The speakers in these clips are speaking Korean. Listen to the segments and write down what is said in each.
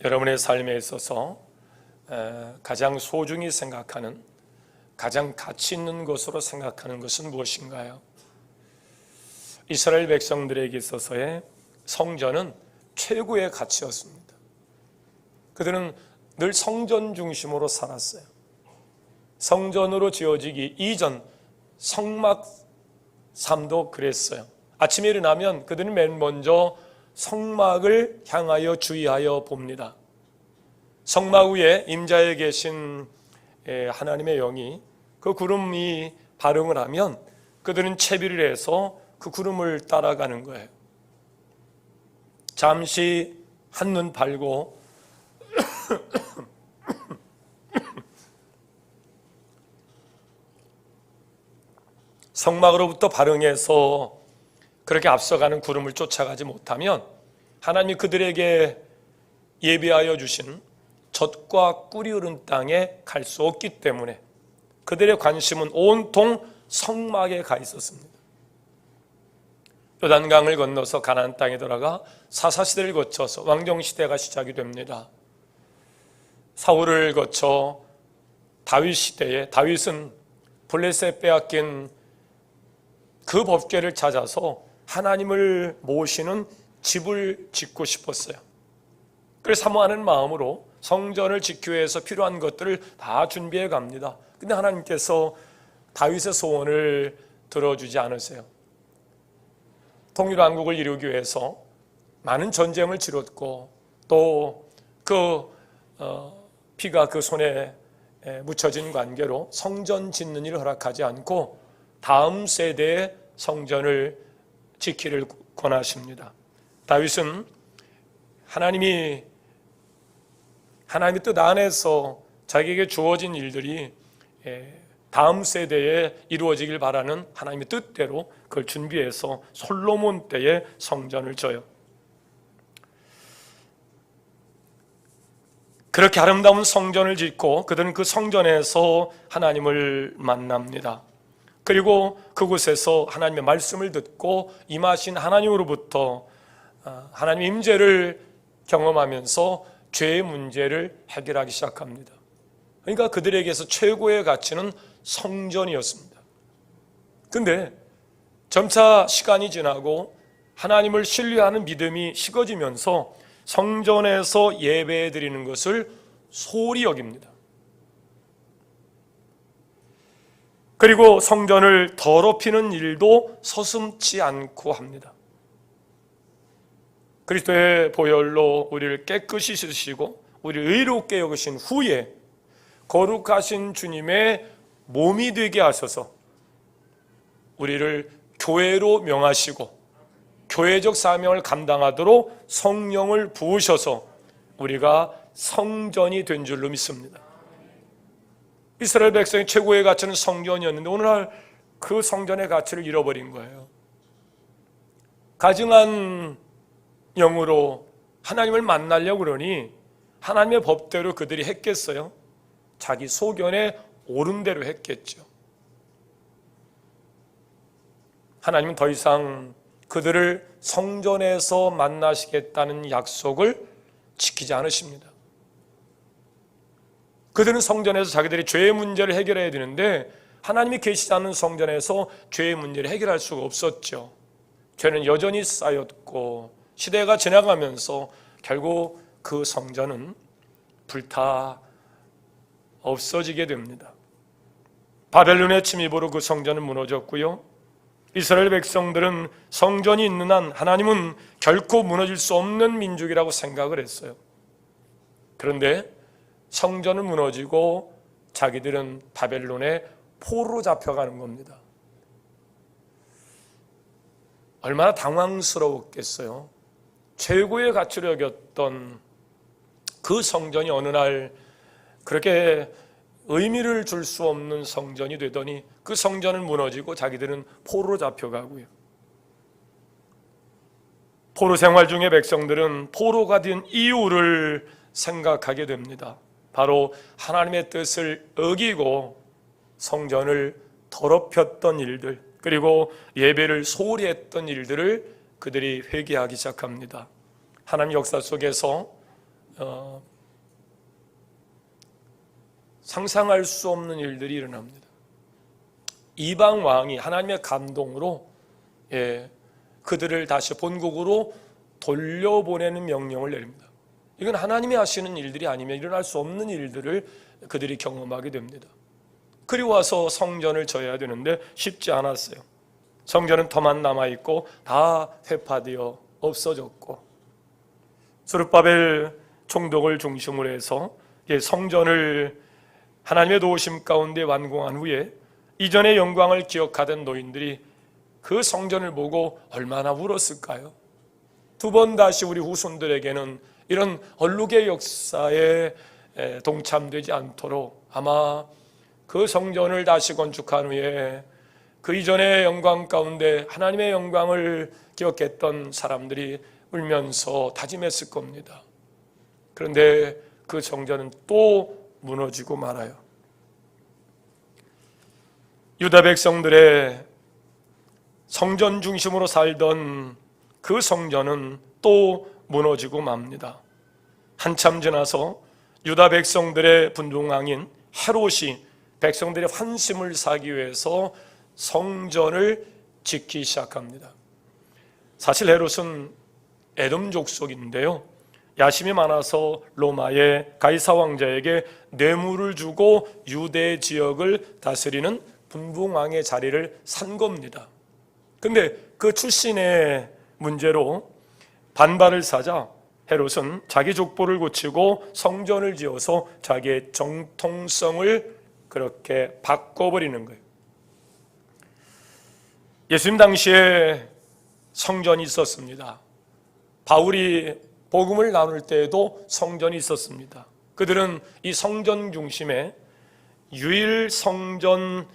여러분의 삶에 있어서 가장 소중히 생각하는, 가장 가치 있는 것으로 생각하는 것은 무엇인가요? 이스라엘 백성들에게 있어서의 성전은 최고의 가치였습니다. 그들은 늘 성전 중심으로 살았어요. 성전으로 지어지기 이전 성막 삶도 그랬어요. 아침에 일어나면 그들은 맨 먼저 성막을 향하여 주의하여 봅니다. 성막 위에 임자에 계신 하나님의 영이 그 구름이 발흥을 하면 그들은 채비를 해서 그 구름을 따라가는 거예요. 잠시 한눈 팔고 성막으로부터 발흥해서 그렇게 앞서가는 구름을 쫓아가지 못하면 하나님이 그들에게 예비하여 주신 젖과 꿀이 흐른 땅에 갈 수 없기 때문에 그들의 관심은 온통 성막에 가 있었습니다. 요단강을 건너서 가나안 땅에 들어가 사사시대를 거쳐서 왕정시대가 시작이 됩니다. 사울을 거쳐 다윗 시대에 다윗은 블레셋 빼앗긴 그 법궤를 찾아서 하나님을 모시는 집을 짓고 싶었어요. 그래서 사모하는 마음으로 성전을 짓기 위해서 필요한 것들을 다 준비해 갑니다. 근데 하나님께서 다윗의 소원을 들어주지 않으세요. 통일왕국을 이루기 위해서 많은 전쟁을 치렀고 또 그 피가 그 손에 묻혀진 관계로 성전 짓는 일을 허락하지 않고 다음 세대의 성전을 지키를 권하십니다. 다윗은 하나님의 뜻 안에서 자기에게 주어진 일들이 다음 세대에 이루어지길 바라는 하나님의 뜻대로 그걸 준비해서 솔로몬 때에 성전을 져요. 그렇게 아름다운 성전을 짓고 그들은 그 성전에서 하나님을 만납니다. 그리고 그곳에서 하나님의 말씀을 듣고 임하신 하나님으로부터 하나님의 임재를 경험하면서 죄의 문제를 해결하기 시작합니다. 그러니까 그들에게서 최고의 가치는 성전이었습니다. 근데 점차 시간이 지나고 하나님을 신뢰하는 믿음이 식어지면서 성전에서 예배 드리는 것을 소홀히 여깁니다. 그리고 성전을 더럽히는 일도 서슴지 않고 합니다. 그리스도의 보혈로 우리를 깨끗이 씻으시고 우리를 의롭게 여기신 후에 거룩하신 주님의 몸이 되게 하셔서 우리를 교회로 명하시고 교회적 사명을 감당하도록 성령을 부으셔서 우리가 성전이 된 줄로 믿습니다. 이스라엘 백성의 최고의 가치는 성전이었는데 오늘날 그 성전의 가치를 잃어버린 거예요. 가증한 영으로 하나님을 만나려고 그러니 하나님의 법대로 그들이 했겠어요? 자기 소견에 옳은 대로 했겠죠. 하나님은 더 이상 그들을 성전에서 만나시겠다는 약속을 지키지 않으십니다. 그들은 성전에서 자기들이 죄의 문제를 해결해야 되는데 하나님이 계시지 않는 성전에서 죄의 문제를 해결할 수가 없었죠. 죄는 여전히 쌓였고 시대가 지나가면서 결국 그 성전은 불타 없어지게 됩니다. 바벨론의 침입으로 그 성전은 무너졌고요. 이스라엘 백성들은 성전이 있는 한 하나님은 결코 무너질 수 없는 민족이라고 생각을 했어요. 그런데 성전은 무너지고 자기들은 바벨론의 포로로 잡혀가는 겁니다. 얼마나 당황스러웠겠어요. 최고의 가치로 여겼던 그 성전이 어느 날 그렇게 의미를 줄 수 없는 성전이 되더니 그 성전은 무너지고 자기들은 포로로 잡혀가고요. 포로 생활 중에 백성들은 포로가 된 이유를 생각하게 됩니다. 바로 하나님의 뜻을 어기고 성전을 더럽혔던 일들, 그리고 예배를 소홀히 했던 일들을 그들이 회개하기 시작합니다. 하나님 역사 속에서 상상할 수 없는 일들이 일어납니다. 이방 왕이 하나님의 감동으로 그들을 다시 본국으로 돌려보내는 명령을 내립니다. 이건 하나님이 하시는 일들이 아니면 일어날 수 없는 일들을 그들이 경험하게 됩니다. 그리고 와서 성전을 져야 되는데 쉽지 않았어요. 성전은 터만 남아있고 다 회파되어 없어졌고, 스룹바벨 총독을 중심으로 해서 성전을 하나님의 도우심 가운데 완공한 후에 이전의 영광을 기억하던 노인들이 그 성전을 보고 얼마나 울었을까요? 두 번 다시 우리 후손들에게는 이런 얼룩의 역사에 동참되지 않도록 아마 그 성전을 다시 건축한 후에 그 이전의 영광 가운데 하나님의 영광을 기억했던 사람들이 울면서 다짐했을 겁니다. 그런데 그 성전은 또 무너지고 말아요. 유다 백성들의 성전 중심으로 살던 그 성전은 또 무너지고 맙니다. 한참 지나서 유다 백성들의 분봉왕인 헤롯이 백성들의 환심을 사기 위해서 성전을 짓기 시작합니다. 사실 헤롯은 에돔 족속인데요, 야심이 많아서 로마의 가이사 왕자에게 뇌물을 주고 유대 지역을 다스리는 분봉왕의 자리를 산 겁니다. 근데 그 출신의 문제로 반발을 사자 헤롯은 자기 족보를 고치고 성전을 지어서 자기의 정통성을 그렇게 바꿔버리는 거예요. 예수님 당시에 성전이 있었습니다. 바울이 복음을 나눌 때에도 성전이 있었습니다. 그들은 이 성전 중심의 유일 성전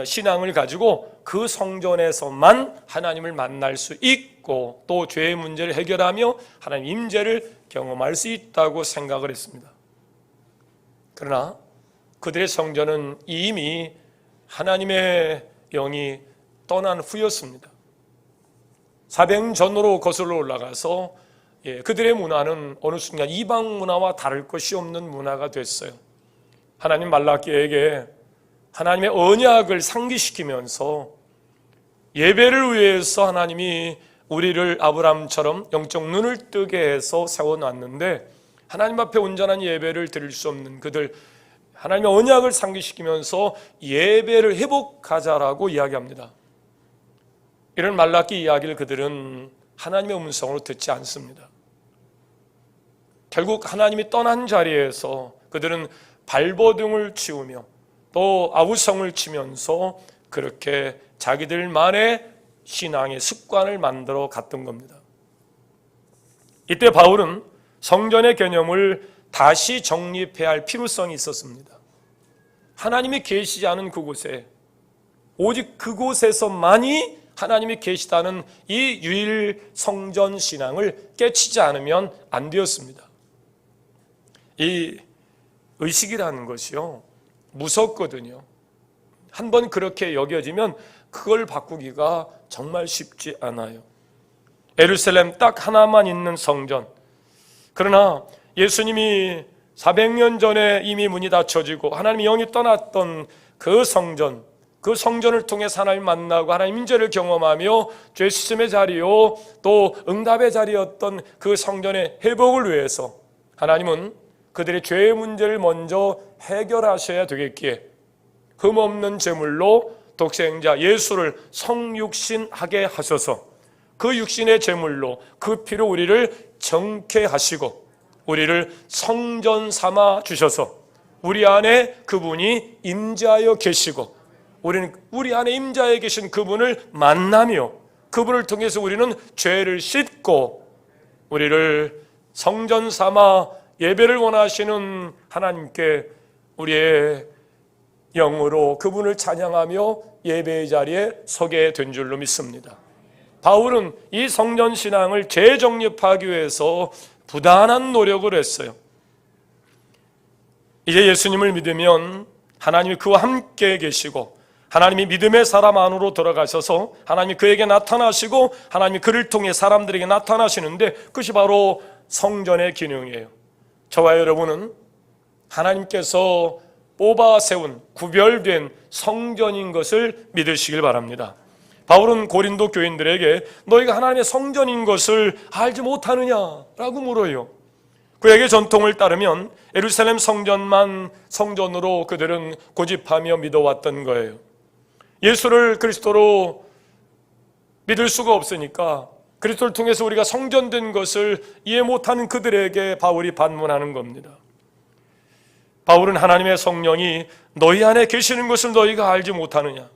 신앙을 가지고 그 성전에서만 하나님을 만날 수 있고 또 죄의 문제를 해결하며 하나님 임재를 경험할 수 있다고 생각을 했습니다. 그러나 그들의 성전은 이미 하나님의 영이 떠난 후였습니다. 400년 전으로 거슬러 올라가서 그들의 문화는 어느 순간 이방 문화와 다를 것이 없는 문화가 됐어요. 하나님 말라기에게 하나님의 언약을 상기시키면서 예배를 위해서 하나님이 우리를 아브라함처럼 영적 눈을 뜨게 해서 세워놨는데 하나님 앞에 온전한 예배를 드릴 수 없는 그들, 하나님의 언약을 상기시키면서 예배를 회복하자라고 이야기합니다. 이런 말라기 이야기를 그들은 하나님의 음성으로 듣지 않습니다. 결국 하나님이 떠난 자리에서 그들은 발버둥을 치우며 또 아우성을 치면서 그렇게 자기들만의 신앙의 습관을 만들어 갔던 겁니다. 이때 바울은 성전의 개념을 다시 정립해야 할 필요성이 있었습니다. 하나님이 계시지 않은 그곳에 오직 그곳에서만이 하나님이 계시다는 이 유일 성전 신앙을 깨치지 않으면 안 되었습니다. 이 의식이라는 것이요, 무섭거든요. 한번 그렇게 여겨지면 그걸 바꾸기가 정말 쉽지 않아요. 예루살렘 딱 하나만 있는 성전. 그러나 예수님이 400년 전에 이미 문이 닫혀지고 하나님의 영이 떠났던 그 성전, 그 성전을 통해서 하나님 만나고 하나님 임재를 경험하며 죄 씻음의 자리요 또 응답의 자리였던 그 성전의 회복을 위해서 하나님은 그들의 죄의 문제를 먼저 해결하셔야 되겠기에 흠없는 제물로 독생자 예수를 성육신하게 하셔서 그 육신의 제물로 그 피로 우리를 정케하시고 우리를 성전 삼아 주셔서 우리 안에 그분이 임재하여 계시고 우리는 우리 안에 임재하여 계신 그분을 만나며 그분을 통해서 우리는 죄를 씻고 우리를 성전 삼아 예배를 원하시는 하나님께 우리의 영으로 그분을 찬양하며 예배의 자리에 서게 된 줄로 믿습니다. 바울은 이 성전 신앙을 재정립하기 위해서 부단한 노력을 했어요. 이제 예수님을 믿으면 하나님이 그와 함께 계시고 하나님이 믿음의 사람 안으로 들어가셔서 하나님이 그에게 나타나시고 하나님이 그를 통해 사람들에게 나타나시는데 그것이 바로 성전의 기능이에요. 저와 여러분은 하나님께서 뽑아 세운 구별된 성전인 것을 믿으시길 바랍니다. 바울은 고린도 교인들에게 너희가 하나님의 성전인 것을 알지 못하느냐라고 물어요. 그에게 전통을 따르면 예루살렘 성전만 성전으로 그들은 고집하며 믿어왔던 거예요. 예수를 그리스도로 믿을 수가 없으니까 그리스도를 통해서 우리가 성전된 것을 이해 못하는 그들에게 바울이 반문하는 겁니다. 바울은 하나님의 성령이 너희 안에 계시는 것을 너희가 알지 못하느냐,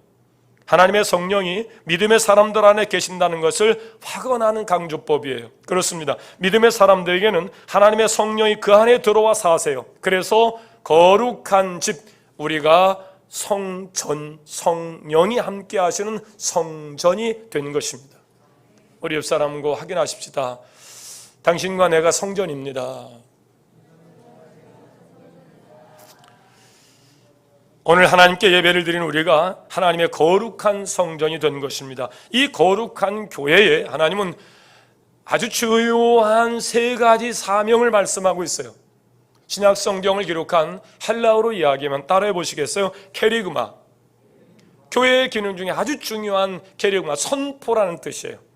하나님의 성령이 믿음의 사람들 안에 계신다는 것을 확언하는 강조법이에요. 그렇습니다. 믿음의 사람들에게는 하나님의 성령이 그 안에 들어와 사세요. 그래서 거룩한 집, 우리가 성전, 성령이 함께 하시는 성전이 된 것입니다. 우리 옆 사람과 확인하십시다. 당신과 내가 성전입니다. 오늘 하나님께 예배를 드리는 우리가 하나님의 거룩한 성전이 된 것입니다. 이 거룩한 교회에 하나님은 아주 주요한 세 가지 사명을 말씀하고 있어요. 신약 성경을 기록한 헬라어로 이야기하면 따라해 보시겠어요? 케리그마. 교회의 기능 중에 아주 중요한 케리그마, 선포라는 뜻이에요.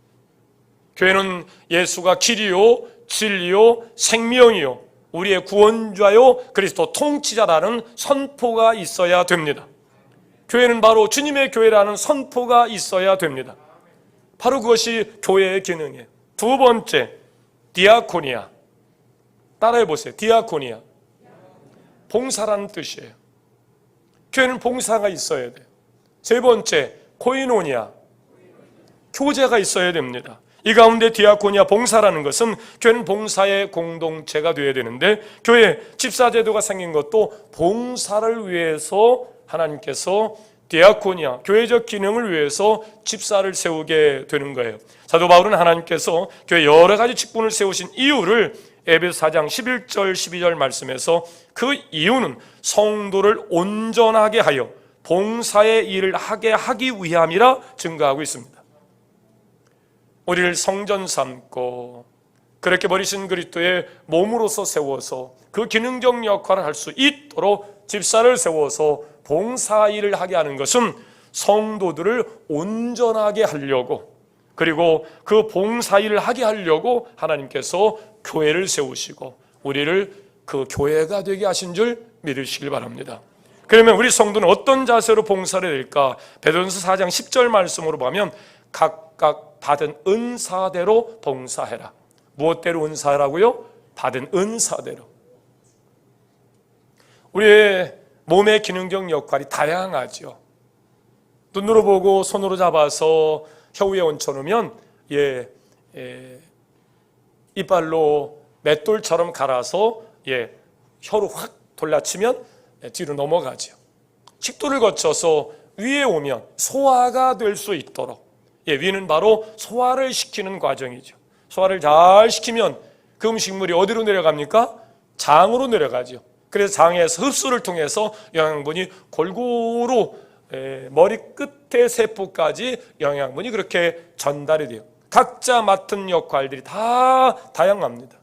교회는 예수가 길이요, 진리요, 생명이요, 우리의 구원자요, 그리스도 통치자라는 선포가 있어야 됩니다. 교회는 바로 주님의 교회라는 선포가 있어야 됩니다. 바로 그것이 교회의 기능이에요. 두 번째, 디아코니아. 따라해 보세요. 디아코니아. 봉사라는 뜻이에요. 교회는 봉사가 있어야 돼요. 세 번째, 코이노니아. 교제가 있어야 됩니다. 이 가운데 디아코니아, 봉사라는 것은 교회는 봉사의 공동체가 되어야 되는데, 교회 집사제도가 생긴 것도 봉사를 위해서 하나님께서 디아코니아, 교회적 기능을 위해서 집사를 세우게 되는 거예요. 사도 바울은 하나님께서 교회 여러 가지 직분을 세우신 이유를 에베소 4장 11절 12절 말씀에서 그 이유는 성도를 온전하게 하여 봉사의 일을 하기 위함이라 증거하고 있습니다. 우리를 성전 삼고 그렇게 버리신 그리스도의 몸으로서 세워서 그 기능적 역할을 할 수 있도록 집사를 세워서 봉사 일을 하게 하는 것은 성도들을 온전하게 하려고, 그리고 그 봉사 일을 하게 하려고 하나님께서 교회를 세우시고 우리를 그 교회가 되게 하신 줄 믿으시길 바랍니다. 그러면 우리 성도는 어떤 자세로 봉사를 해야 될까? 베드로전서 4장 10절 말씀으로 보면 각각 받은 은사대로 봉사해라. 무엇대로 은사하라고요? 받은 은사대로. 우리의 몸의 기능적 역할이 다양하죠. 눈으로 보고 손으로 잡아서 혀위에 얹혀놓으면 이빨로 맷돌처럼 갈아서 혀로 확 돌려치면 뒤로 넘어가죠. 식도를 거쳐서 위에 오면 소화가 될 수 있도록, 위는 바로 소화를 시키는 과정이죠. 소화를 잘 시키면 그 음식물이 어디로 내려갑니까? 장으로 내려가죠. 그래서 장에서 흡수를 통해서 영양분이 골고루 머리 끝에 세포까지 영양분이 그렇게 전달이 돼요. 각자 맡은 역할들이 다 다양합니다.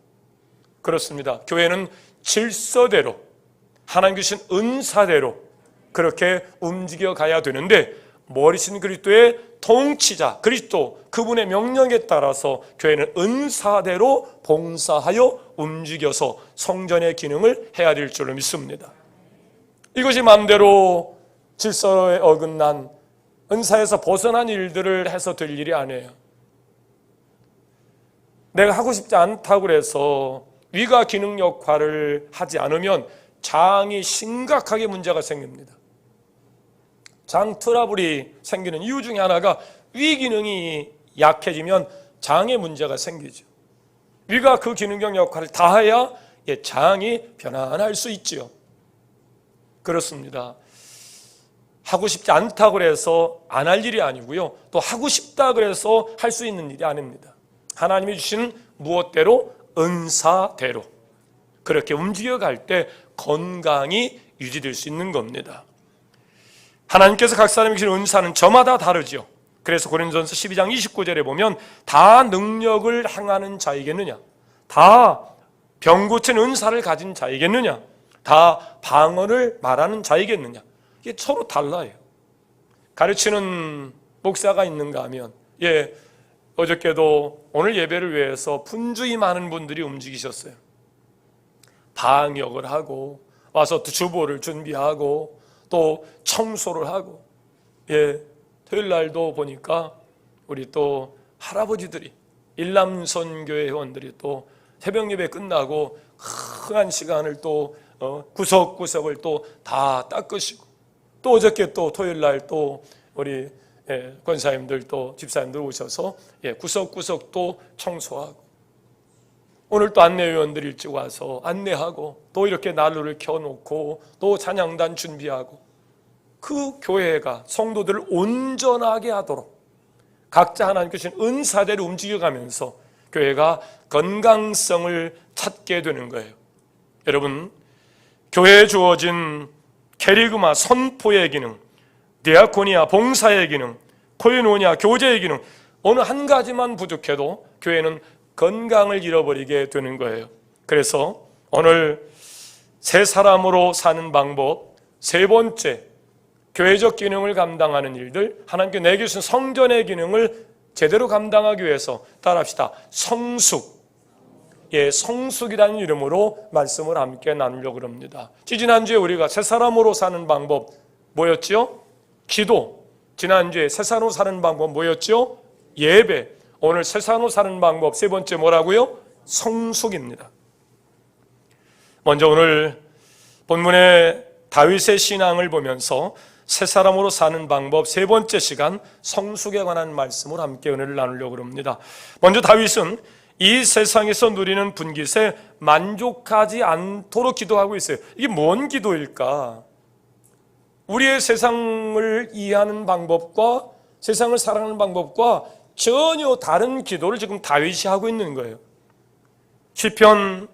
그렇습니다. 교회는 질서대로, 하나님 주신 은사대로 그렇게 움직여 가야 되는데, 머리신 그리스도의 통치자 그리스도, 그분의 명령에 따라서 교회는 은사대로 봉사하여 움직여서 성전의 기능을 해야 될 줄로 믿습니다. 이것이 마음대로 질서에 어긋난, 은사에서 벗어난 일들을 해서 될 일이 아니에요. 내가 하고 싶지 않다고 해서 위가 기능 역할을 하지 않으면 장이 심각하게 문제가 생깁니다. 장 트러블이 생기는 이유 중에 하나가 위 기능이 약해지면 장에 문제가 생기죠. 위가 그 기능적 역할을 다해야 장이 편안할 수 있지요. 그렇습니다. 하고 싶지 않다고 해서 안 할 일이 아니고요, 또 하고 싶다 그래서 할 수 있는 일이 아닙니다. 하나님이 주신 무엇대로? 은사대로 그렇게 움직여갈 때 건강이 유지될 수 있는 겁니다. 하나님께서 각 사람에게 주신 은사는 저마다 다르죠. 그래서 고린도전서 12장 29절에 보면 다 능력을 행하는 자에게느냐, 다 병 고친 은사를 가진 자이겠느냐? 다 방언을 말하는 자이겠느냐? 이게 서로 달라요. 가르치는 목사가 있는가 하면, 어저께도 오늘 예배를 위해서 분주히 많은 분들이 움직이셨어요. 방역을 하고 와서 주보를 준비하고 또 청소를 하고, 토요일 날도 보니까 우리 또 할아버지들이, 일남선교회 회원들이 또 새벽 예배 끝나고 흥한 시간을 또 구석구석을 또 다 닦으시고, 또 어저께 또 토요일 날 또 우리 권사님들 또 집사님들 오셔서 구석구석 또 청소하고, 오늘 또 안내위원들 일찍 와서 안내하고, 또 이렇게 난로를 켜놓고 또 찬양단 준비하고, 그 교회가 성도들을 온전하게 하도록 각자 하나님께 주신 은사대로 움직여가면서 교회가 건강성을 찾게 되는 거예요. 여러분, 교회에 주어진 캐리그마 선포의 기능, 디아코니아 봉사의 기능, 코이노니아 교제의 기능, 어느 한 가지만 부족해도 교회는 건강을 잃어버리게 되는 거예요. 그래서 오늘 새 사람으로 사는 방법 세 번째, 교회적 기능을 감당하는 일들, 하나님께 내게 주신 성전의 기능을 제대로 감당하기 위해서 따라합시다. 성숙. 성숙이라는 이름으로 말씀을 함께 나누려고 합니다. 지난주에 우리가 새 사람으로 사는 방법 뭐였죠? 기도. 지난주에 새 사람으로 사는 방법 뭐였죠? 예배. 오늘 새 사람으로 사는 방법 세 번째 뭐라고요? 성숙입니다. 먼저 오늘 본문의 다윗의 신앙을 보면서 새 사람으로 사는 방법 세 번째 시간, 성숙에 관한 말씀을 함께 은혜를 나누려고 합니다. 먼저 다윗은 이 세상에서 누리는 분깃에 만족하지 않도록 기도하고 있어요. 이게 뭔 기도일까? 우리의 세상을 이해하는 방법과 세상을 살아가는 방법과 전혀 다른 기도를 지금 다윗이 하고 있는 거예요. 시편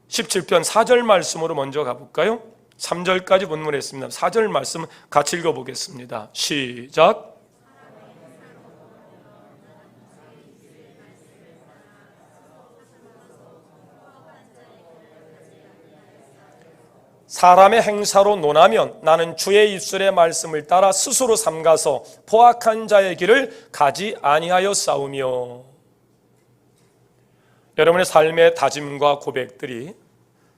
17편 4절 말씀으로 먼저 가볼까요? 3절까지 본문에 있습니다. 4절 말씀 같이 읽어보겠습니다. 시작. 사람의 행사로 논하면 나는 주의 입술의 말씀을 따라 스스로 삼가서 포악한 자의 길을 가지 아니하여 싸우며. 여러분의 삶의 다짐과 고백들이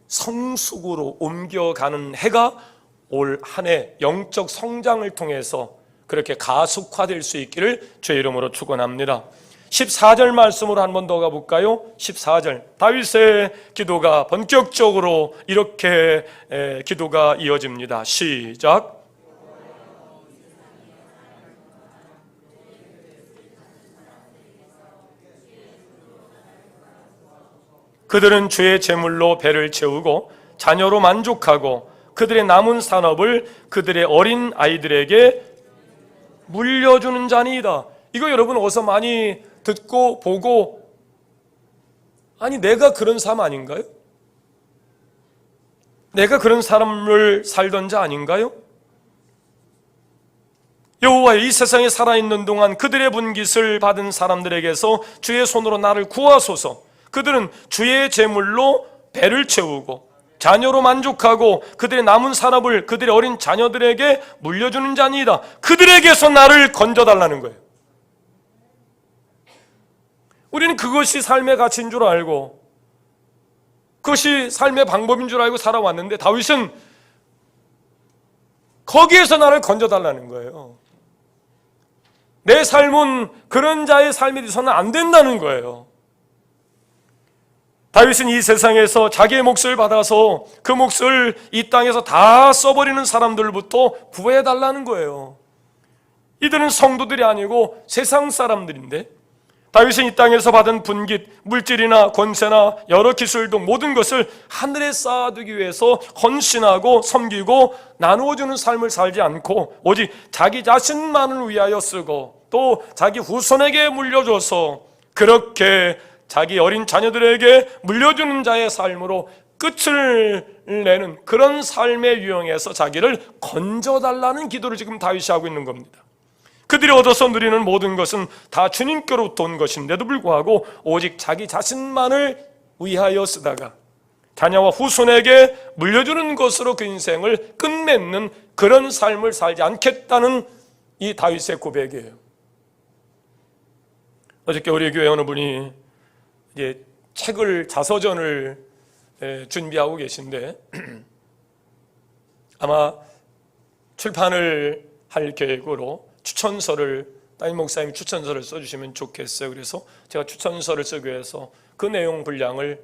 성숙으로 옮겨가는 해가 올 한 해 영적 성장을 통해서 그렇게 가속화될 수 있기를 주의 이름으로 축원합니다. 14절 말씀으로 한 번 더 가볼까요? 14절 다윗의 기도가 본격적으로 이렇게 기도가 이어집니다. 시작. 그들은 주의 제물로 배를 채우고 자녀로 만족하고 그들의 남은 산업을 그들의 어린 아이들에게 물려주는 자니이다. 이거 여러분 어서 많이 듣고 보고, 아니 내가 그런 삶 아닌가요? 내가 그런 삶을 살던 자 아닌가요? 여호와 이 세상에 살아있는 동안 그들의 분깃을 받은 사람들에게서 주의 손으로 나를 구하소서. 그들은 주의 제물로 배를 채우고 자녀로 만족하고 그들의 남은 산업을 그들의 어린 자녀들에게 물려주는 자니이다. 그들에게서 나를 건져달라는 거예요. 우리는 그것이 삶의 가치인 줄 알고 그것이 삶의 방법인 줄 알고 살아왔는데 다윗은 거기에서 나를 건져달라는 거예요. 내 삶은 그런 자의 삶이 돼서는 안 된다는 거예요. 다윗은 이 세상에서 자기의 몫을 받아서 그 몫을 이 땅에서 다 써버리는 사람들부터 구해달라는 거예요. 이들은 성도들이 아니고 세상 사람들인데 다윗은 이 땅에서 받은 분깃, 물질이나 권세나 여러 기술 등 모든 것을 하늘에 쌓아두기 위해서 헌신하고 섬기고 나누어주는 삶을 살지 않고 오직 자기 자신만을 위하여 쓰고 또 자기 후손에게 물려줘서 그렇게 자기 어린 자녀들에게 물려주는 자의 삶으로 끝을 내는 그런 삶의 유형에서 자기를 건져달라는 기도를 지금 다윗이 하고 있는 겁니다. 그들이 얻어서 누리는 모든 것은 다 주님께로부터 온 것인데도 불구하고 오직 자기 자신만을 위하여 쓰다가 자녀와 후손에게 물려주는 것으로 그 인생을 끝맺는 그런 삶을 살지 않겠다는 이 다윗의 고백이에요. 어저께 우리 교회 어느 분이 이제 자서전을 준비하고 계신데 아마 출판을 할 계획으로 담임 목사님이 추천서를 써주시면 좋겠어요. 그래서 제가 추천서를 쓰기 위해서 그 내용 분량을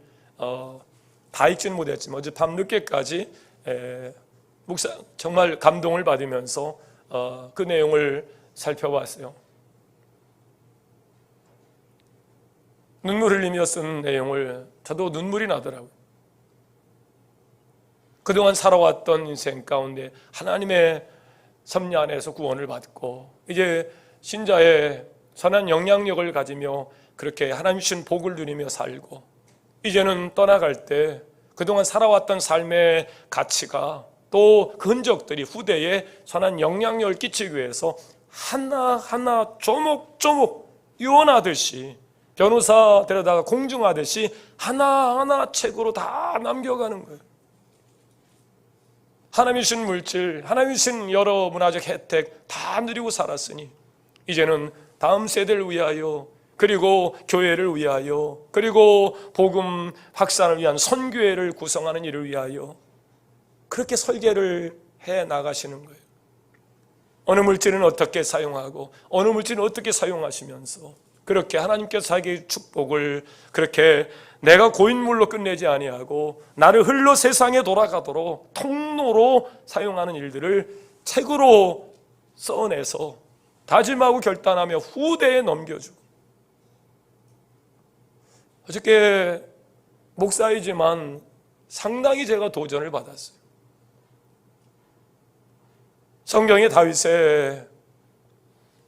다 읽지는 못했지만 어제 밤늦게까지 목사 정말 감동을 받으면서 그 내용을 살펴봤어요. 눈물 흘리며 쓴 내용을 저도 눈물이 나더라고요. 그동안 살아왔던 인생 가운데 하나님의 섭리 안에서 구원을 받고 이제 신자의 선한 영향력을 가지며 그렇게 하나님 주신 복을 누리며 살고 이제는 떠나갈 때 그동안 살아왔던 삶의 가치가 또 그 흔적들이 후대에 선한 영향력을 끼치기 위해서 하나하나 조목조목 유언하듯이 변호사 데려다가 공증하듯이 하나하나 책으로 다 남겨가는 거예요. 하나님이 주신 물질, 하나님이 주신 여러 문화적 혜택 다 누리고 살았으니 이제는 다음 세대를 위하여 그리고 교회를 위하여 그리고 복음 확산을 위한 선교회를 구성하는 일을 위하여 그렇게 설계를 해 나가시는 거예요. 어느 물질은 어떻게 사용하고 어느 물질은 어떻게 사용하시면서 그렇게 하나님께서 자기의 축복을 그렇게 내가 고인물로 끝내지 아니하고 나를 흘러 세상에 돌아가도록 통로로 사용하는 일들을 책으로 써내서 다짐하고 결단하며 후대에 넘겨주고 어저께 목사이지만 상당히 제가 도전을 받았어요. 성경의 다윗의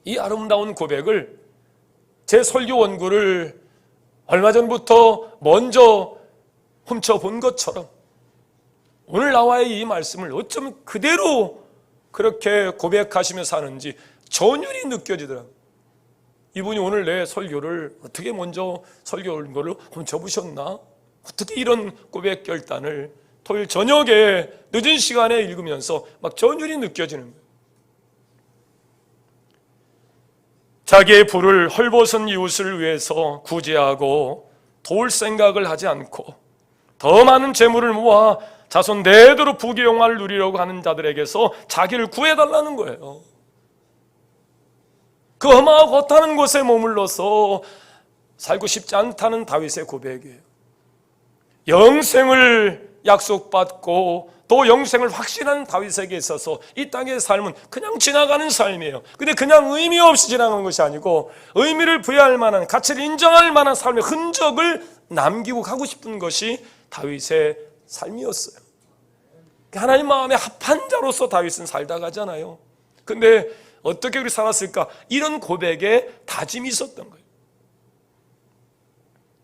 이 아름다운 고백을 제 설교 원고를 얼마 전부터 먼저 훔쳐본 것처럼 오늘 나와의 이 말씀을 어쩌면 그대로 그렇게 고백하시며 사는지 전율이 느껴지더라고요. 이분이 오늘 내 설교를 어떻게 먼저 설교 원고를 훔쳐보셨나? 어떻게 이런 고백 결단을 토요일 저녁에 늦은 시간에 읽으면서 막 전율이 느껴지는 거예요. 자기의 부를 헐벗은 이웃을 위해서 구제하고 도울 생각을 하지 않고 더 많은 재물을 모아 자손 대대로 부귀영화를 누리려고 하는 자들에게서 자기를 구해달라는 거예요. 그 험하고 헛하는 곳에 머물러서 살고 싶지 않다는 다윗의 고백이에요. 영생을 약속받고 또 영생을 확신한 다윗에게 있어서 이 땅의 삶은 그냥 지나가는 삶이에요. 근데 그냥 의미 없이 지나가는 것이 아니고 의미를 부여할 만한, 가치를 인정할 만한 삶의 흔적을 남기고 가고 싶은 것이 다윗의 삶이었어요. 하나님 마음에 합한 자로서 다윗은 살다 가잖아요. 근데 어떻게 그렇게 살았을까? 이런 고백에 다짐이 있었던 거예요.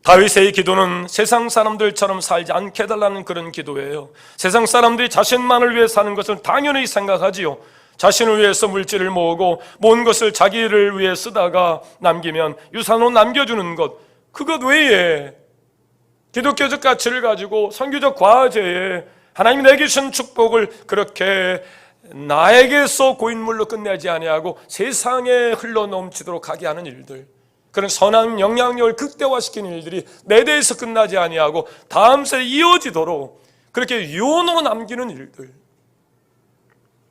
다윗의 기도는 세상 사람들처럼 살지 않게 해달라는 그런 기도예요. 세상 사람들이 자신만을 위해 사는 것을 당연히 생각하지요. 자신을 위해서 물질을 모으고 모은 것을 자기를 위해 쓰다가 남기면 유산으로 남겨주는 것, 그것 외에 기독교적 가치를 가지고 선교적 과제에 하나님이 내게 주신 축복을 그렇게 나에게서 고인물로 끝내지 아니하고 세상에 흘러넘치도록 하게 하는 일들, 그런 선한 영향력을 극대화시키는 일들이 내 대해서 끝나지 아니하고 다음 세대에 이어지도록 그렇게 유언으로 남기는 일들.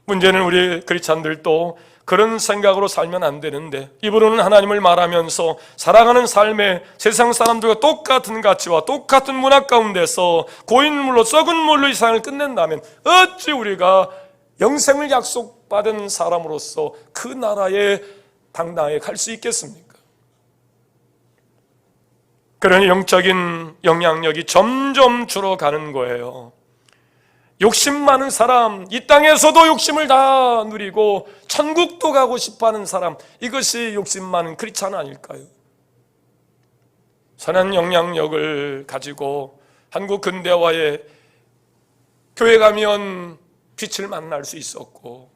문제는 우리 크리스찬들도 그런 생각으로 살면 안 되는데, 입으로는 하나님을 말하면서 살아가는 삶에 세상 사람들과 똑같은 가치와 똑같은 문화 가운데서 고인물로 썩은 물로 이 세상을 끝낸다면 어찌 우리가 영생을 약속받은 사람으로서 그 나라에 당당하게 갈 수 있겠습니까? 그러니 영적인 영향력이 점점 줄어가는 거예요. 욕심 많은 사람, 이 땅에서도 욕심을 다 누리고 천국도 가고 싶어하는 사람, 이것이 욕심 많은 크리스찬 아닐까요? 선한 영향력을 가지고 한국 근대화에 교회 가면 빛을 만날 수 있었고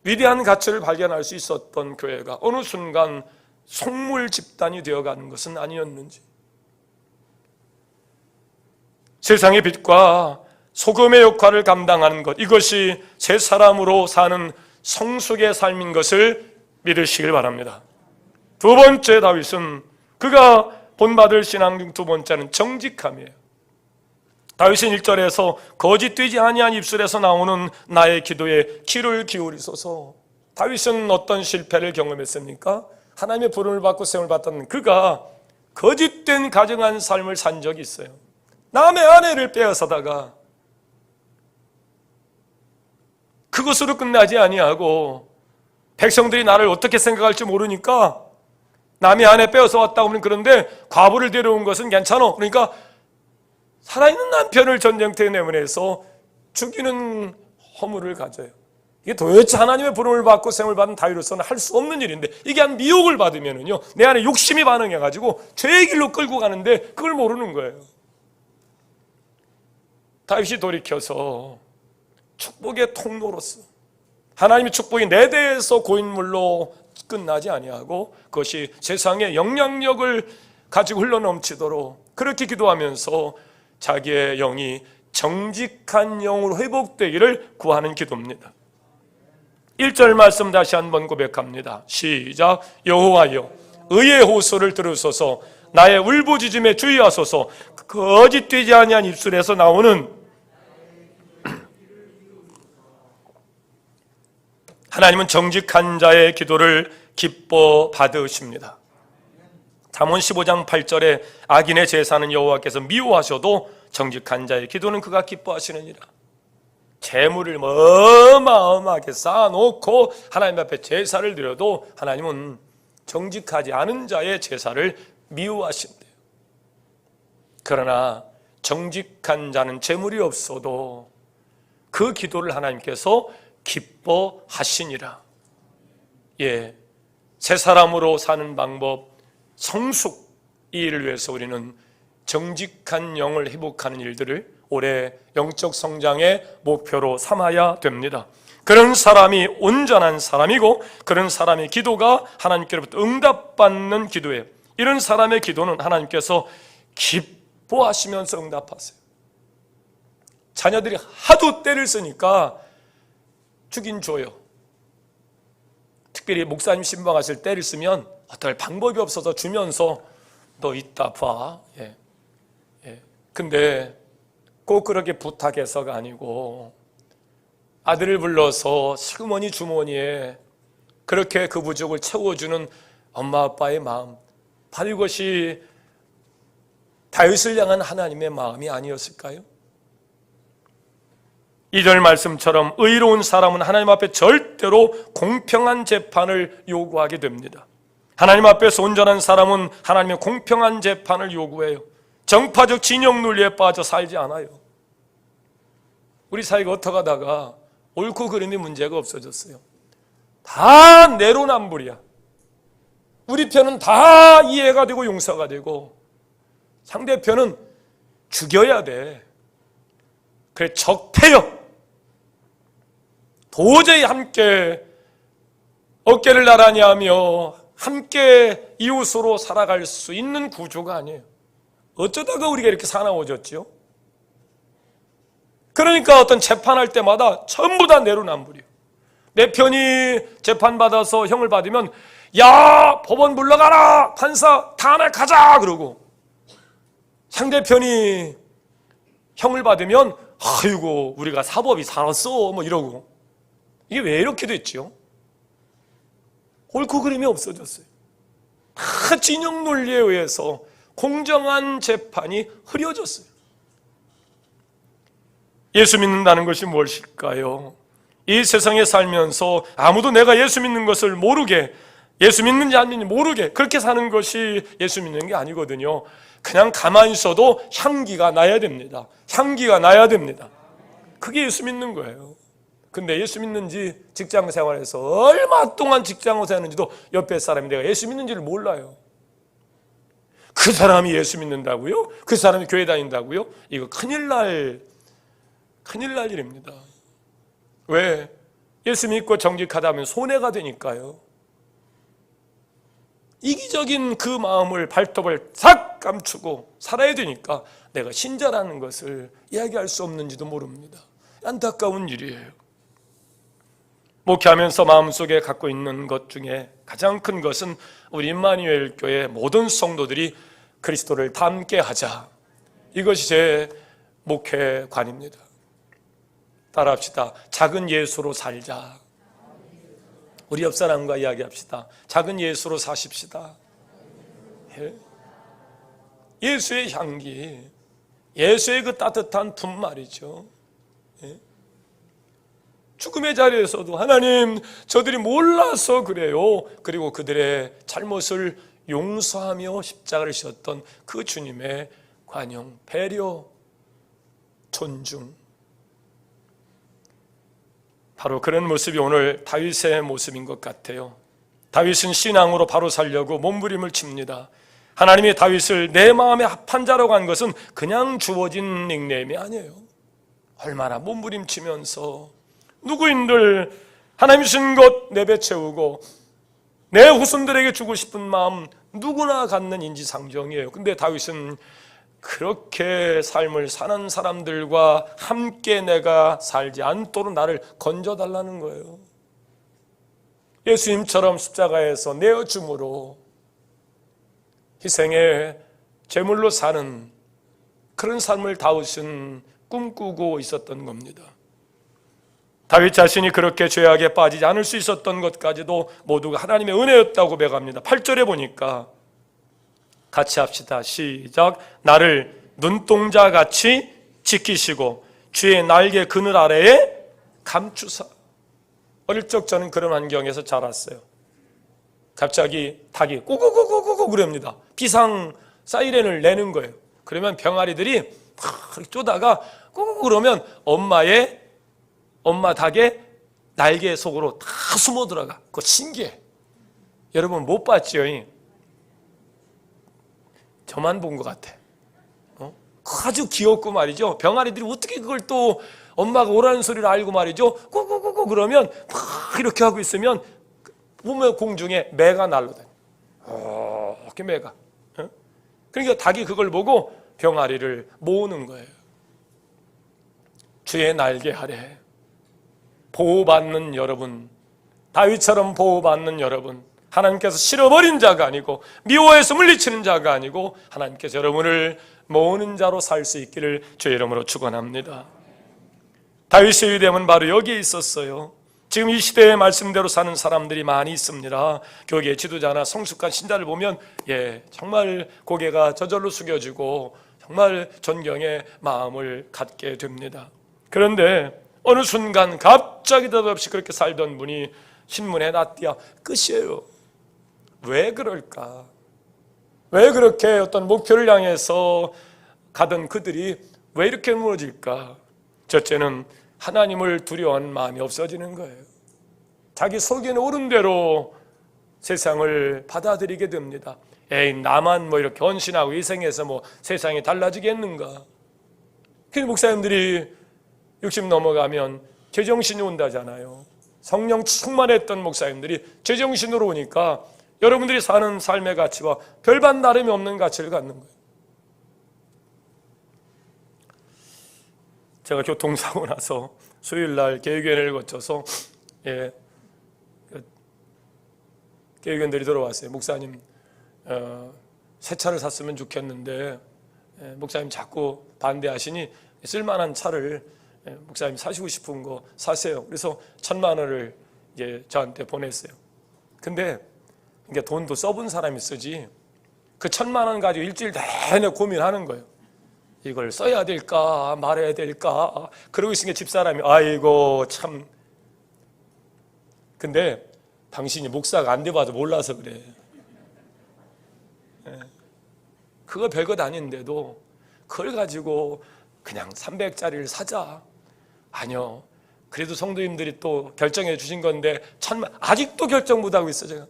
위대한 가치를 발견할 수 있었던 교회가 어느 순간 속물 집단이 되어가는 것은 아니었는지. 세상의 빛과 소금의 역할을 감당하는 것, 이것이 새 사람으로 사는 성숙의 삶인 것을 믿으시길 바랍니다. 두 번째 다윗은 그가 본받을 신앙 중 두 번째는 정직함이에요. 다윗은 1절에서 거짓되지 아니한 입술에서 나오는 나의 기도에 귀를 기울이소서. 다윗은 어떤 실패를 경험했습니까? 하나님의 부름을 받고 세움을 받던 그가 거짓된 가정한 삶을 산 적이 있어요. 남의 아내를 빼앗아다가 그것으로 끝나지 아니하고 백성들이 나를 어떻게 생각할지 모르니까 남의 아내 빼앗아 왔다고 하면 그런데 과부를 데려온 것은 괜찮아. 그러니까 살아있는 남편을 전쟁터에 내보내서 죽이는 허물을 가져요. 이게 도대체 하나님의 부름을 받고 세움을 받은 다윗으로서는 할 수 없는 일인데, 이게 한 미혹을 받으면은요 내 안에 욕심이 반응해가지고 죄의 길로 끌고 가는데 그걸 모르는 거예요. 다윗이 돌이켜서 축복의 통로로서 하나님의 축복이 내 대에서 고인물로 끝나지 아니하고 그것이 세상에 영향력을 가지고 흘러넘치도록 그렇게 기도하면서 자기의 영이 정직한 영으로 회복되기를 구하는 기도입니다. 1절 말씀 다시 한번 고백합니다. 시작. 여호와여 의의 호소를 들으소서. 나의 울부짖음에 주의하소서. 거짓되지 아니한 입술에서 나오는 하나님은 정직한 자의 기도를 기뻐 받으십니다. 잠언 15장 8절에 악인의 제사는 여호와께서 미워하셔도 정직한 자의 기도는 그가 기뻐하시느니라. 재물을 어마어마하게 쌓아놓고 하나님 앞에 제사를 드려도 하나님은 정직하지 않은 자의 제사를 미워하신대요. 그러나 정직한 자는 재물이 없어도 그 기도를 하나님께서 기뻐하시니라. 예, 새 사람으로 사는 방법, 성숙, 이 일을 위해서 우리는 정직한 영을 회복하는 일들을 올해 영적 성장의 목표로 삼아야 됩니다. 그런 사람이 온전한 사람이고 그런 사람의 기도가 하나님께로부터 응답받는 기도예요. 이런 사람의 기도는 하나님께서 기뻐하시면서 응답하세요. 자녀들이 하도 때를 쓰니까 주긴 줘요. 특별히 목사님 신방하실 때를 쓰면 어떨 방법이 없어서 주면서 너 이따 봐. 예. 근데 꼭 그렇게 부탁해서가 아니고 아들을 불러서 시그머니 주머니에 그렇게 그 부족을 채워주는 엄마 아빠의 마음, 바로 이것이 다윗을 향한 하나님의 마음이 아니었을까요? 2절 말씀처럼 의로운 사람은 하나님 앞에 절대로 공평한 재판을 요구하게 됩니다. 하나님 앞에서 온전한 사람은 하나님의 공평한 재판을 요구해요. 정파적 진영 논리에 빠져 살지 않아요. 우리 사회가 어떡하다가 옳고 그름이 문제가 없어졌어요. 다 내로남불이야. 우리 편은 다 이해가 되고 용서가 되고 상대편은 죽여야 돼. 그래 적폐요. 도저히 함께 어깨를 나란히 하며 함께 이웃으로 살아갈 수 있는 구조가 아니에요. 어쩌다가 우리가 이렇게 사나워졌죠? 그러니까 어떤 재판할 때마다 전부 다 내로남불이에요. 내 편이 재판받아서 형을 받으면 야 법원 불러가라 판사 탄핵하자 그러고, 상대편이 형을 받으면 아이고 우리가 사법이 살았어 뭐 이러고. 이게 왜 이렇게 됐죠? 옳고 그름이 없어졌어요. 다 진영 논리에 의해서 공정한 재판이 흐려졌어요. 예수 믿는다는 것이 무엇일까요? 이 세상에 살면서 아무도 내가 예수 믿는 것을 모르게, 예수 믿는지 안 믿는지 모르게 그렇게 사는 것이 예수 믿는 게 아니거든요. 그냥 가만히 있어도 향기가 나야 됩니다. 향기가 나야 됩니다. 그게 예수 믿는 거예요. 근데 예수 믿는지 직장 생활에서 얼마 동안 직장을 했는지도 옆에 사람이 내가 예수 믿는지를 몰라요. 그 사람이 예수 믿는다고요? 그 사람이 교회 다닌다고요? 이거 큰일 날 일입니다. 왜? 예수 믿고 정직하다 하면 손해가 되니까요. 이기적인 그 마음을 발톱을 싹 감추고 살아야 되니까 내가 신자라는 것을 이야기할 수 없는지도 모릅니다. 안타까운 일이에요. 목회하면서 마음속에 갖고 있는 것 중에 가장 큰 것은 우리 임마누엘 교회 모든 성도들이 그리스도를 닮게 하자. 이것이 제 목회관입니다. 따라합시다. 작은 예수로 살자. 우리 옆 사람과 이야기합시다. 작은 예수로 사십시다. 예수의 향기, 예수의 그 따뜻한 분말이죠. 죽음의 자리에서도 하나님, 저들이 몰라서 그래요. 그리고 그들의 잘못을 용서하며 십자가를 지었던 그 주님의 관용, 배려, 존중. 바로 그런 모습이 오늘 다윗의 모습인 것 같아요. 다윗은 신앙으로 바로 살려고 몸부림을 칩니다. 하나님이 다윗을 내 마음에 합한 자라고 한 것은 그냥 주어진 닉네임이 아니에요. 얼마나 몸부림치면서 누구인들 하나님 주신 것 내배채우고 내 후손들에게 주고 싶은 마음 누구나 갖는 인지상정이에요. 근데 다윗은 그렇게 삶을 사는 사람들과 함께 내가 살지 않도록 나를 건져달라는 거예요. 예수님처럼 십자가에서 내어줌으로 희생의 제물로 사는 그런 삶을 다윗은 꿈꾸고 있었던 겁니다. 다윗 자신이 그렇게 죄악에 빠지지 않을 수 있었던 것까지도 모두가 하나님의 은혜였다고 고백합니다. 8절에 보니까 같이 합시다. 시작. 나를 눈동자같이 지키시고 주의 날개 그늘 아래에 감추사. 어릴 적 저는 그런 환경에서 자랐어요. 갑자기 닭이 꼬꼬꼬꼬꼬 그럽니다. 비상 사이렌을 내는 거예요. 그러면 병아리들이 막 쪼다가 꼬꼬 그러면 엄마 닭의 날개 속으로 다 숨어 들어가. 그거 신기해. 여러분 못 봤죠? 저만 본 것 같아. 아주 귀엽고 말이죠. 병아리들이 어떻게 그걸 또 엄마가 오라는 소리를 알고 말이죠. 꼬꼬꼬꼬 그러면 막 이렇게 하고 있으면 보면 공중에 매가 날아다녀. 이렇게 매가. 그러니까 닭이 그걸 보고 병아리를 모으는 거예요. 주의 날개 아래 보호받는 여러분, 다윗처럼 보호받는 여러분, 하나님께서 실어버린 자가 아니고 미워해서 물리치는 자가 아니고 하나님께서 여러분을 모으는 자로 살 수 있기를 주의 이름으로 축원합니다. 다윗의 유대함은 바로 여기에 있었어요. 지금 이 시대의 말씀대로 사는 사람들이 많이 있습니다. 교계 지도자나 성숙한 신자를 보면 정말 고개가 저절로 숙여지고 정말 존경의 마음을 갖게 됩니다. 그런데 어느 순간 갑자기 대답없이 그렇게 살던 분이 신문에 놨디야 끝이에요. 왜 그럴까? 왜 그렇게 어떤 목표를 향해서 가던 그들이 왜 이렇게 무너질까? 첫째는 하나님을 두려워하는 마음이 없어지는 거예요. 자기 속에 오른 대로 세상을 받아들이게 됩니다. 나만 뭐 이렇게 헌신하고 희생해서 뭐 세상이 달라지겠는가? 그래서 목사님들이 60 넘어가면 제정신이 온다잖아요. 성령 충만했던 목사님들이 제정신으로 오니까 여러분들이 사는 삶의 가치와 별반 다름이 없는 가치를 갖는 거예요. 제가 교통사고 나서 수요일날 개의견을 거쳐서 개의견들이 들어왔어요. 목사님 새 차를 샀으면 좋겠는데 목사님 자꾸 반대하시니 쓸만한 차를 목사님 사시고 싶은 거 사세요. 그래서 1,000만 원을 이제 저한테 보냈어요. 근데 이게 돈도 써본 사람이 쓰지 그 1,000만 원 가지고 일주일 내내 고민하는 거예요. 이걸 써야 될까 말아야 될까 그러고 있으니까 집사람이 아이고 참 근데 당신이 목사가 안 돼봐도 몰라서 그래. 그거 별것 아닌데도 그걸 가지고 그냥 300짜리를 사자. 아니요. 그래도 성도님들이 또 결정해 주신 건데 1,000만 아직도 결정 못하고 있어 제가.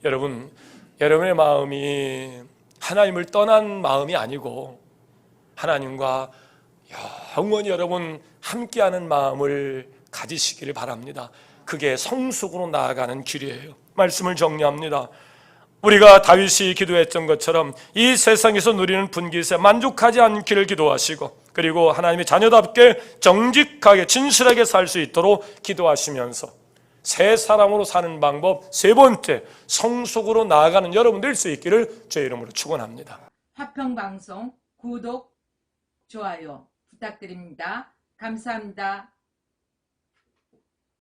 여러분, 여러분의 마음이 하나님을 떠난 마음이 아니고 하나님과 영원히 여러분 함께하는 마음을 가지시기를 바랍니다. 그게 성숙으로 나아가는 길이에요. 말씀을 정리합니다. 우리가 다윗이 기도했던 것처럼 이 세상에서 누리는 분깃에 만족하지 않기를 기도하시고, 그리고 하나님의 자녀답게 정직하게 진실하게 살 수 있도록 기도하시면서 새 사람으로 사는 방법 세 번째, 성숙으로 나아가는 여러분 될 수 있기를 주의 이름으로 축원합니다. 화평방송 구독, 좋아요 부탁드립니다. 감사합니다.